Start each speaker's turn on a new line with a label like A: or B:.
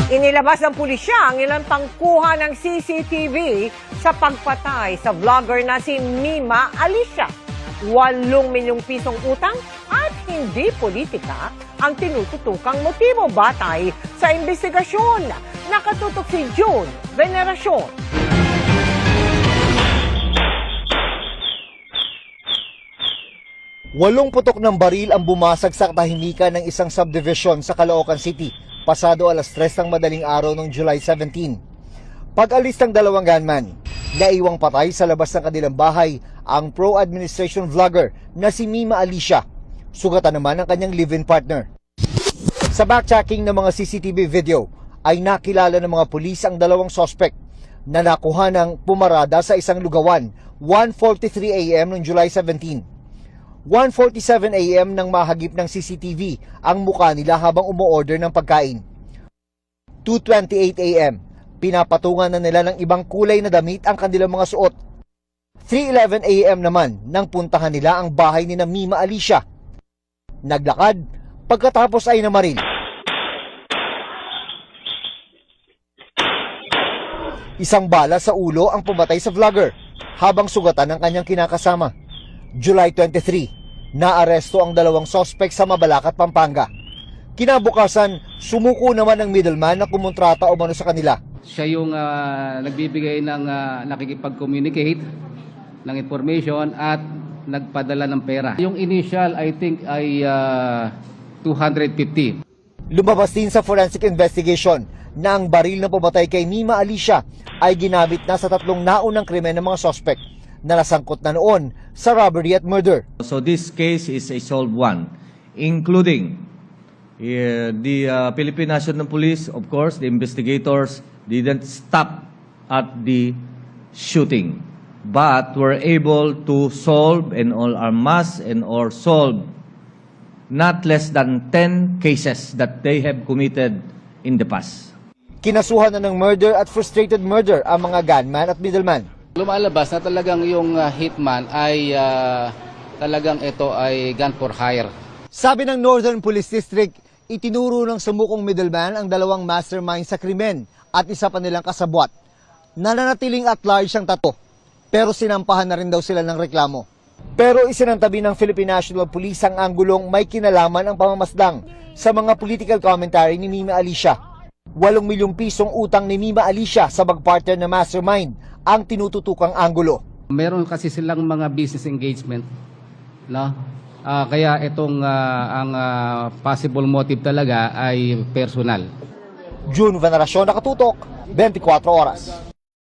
A: Inilabas ng pulisya ang ilang pangkuha ng CCTV sa pagpatay sa vlogger na si Mima Alicia. 8 milyong pisong utang at hindi politika ang tinututukang motibo batay sa investigasyon. Nakatutok si June Veneracion.
B: Walong putok ng baril ang bumasag sa katahimikan ng isang subdivision sa Caloocan City pasado alas 3 ng madaling araw ng July 17. Pag-alis ng dalawang gunman, naiwang patay sa labas ng kanilang bahay ang pro-administration vlogger na si Mima Alicia. Sugatan naman ang kanyang live-in partner. Sa backtracking ng mga CCTV video ay nakilala ng mga pulis ang dalawang suspect na nakuha ng pumarada sa isang lugawan 1:43 AM noong July 17. 1:47 AM nang mahagip ng CCTV ang mukha nila habang umu-order ng pagkain. 2:28 AM, pinapatungan na nila ng ibang kulay na damit ang kanilang mga suot. 3:11 AM naman nang puntahan nila ang bahay ni Mima Alicia. Naglakad, pagkatapos ay namaril. Isang bala sa ulo ang pumatay sa vlogger habang sugatan ng kanyang kinakasama. July 23, naaresto ang dalawang sospek sa Mabalacat, Pampanga. Kinabukasan, sumuko naman ang middleman na kumontrata umano sa kanila.
C: Siya yung nagbibigay ng nakikipag-communicate ng information at nagpadala ng pera. Yung initial, I think, ay 250.
B: Lumabas din sa forensic investigation na ang baril na pumatay kay Mima Alicia ay ginamit na sa 3 naunang krimen ng mga sospek na nasangkot na noon sa robbery at murder.
D: So this case is a solved one, including the Philippine National Police. Of course, the investigators didn't stop at the shooting, but were able to solve and all amass and or solve not less than 10 cases that they have committed in the past.
B: Kinasuhan na ng murder at frustrated murder ang mga gunman at middleman.
C: Lumalabas na talagang yung hitman ay talagang ito ay gun for hire.
B: Sabi ng Northern Police District, itinuro ng sumukong middleman ang dalawang mastermind sa krimen at isa pa nilang kasabwat. Nananatiling at large ang 3, pero sinampahan na rin daw sila ng reklamo. Pero isinantabi ng Philippine National Police ang anggulong may kinalaman ang pamamasdang sa mga political commentary ni Mima Alicia. 8 milyong pisong utang ni Mima Alicia sa mag-partner na mastermind ang tinututukang anggulo.
C: Meron kasi silang mga business engagement, no? Kaya itong ang possible motive talaga ay personal.
B: June Veneracion, nakatutok, 24 oras.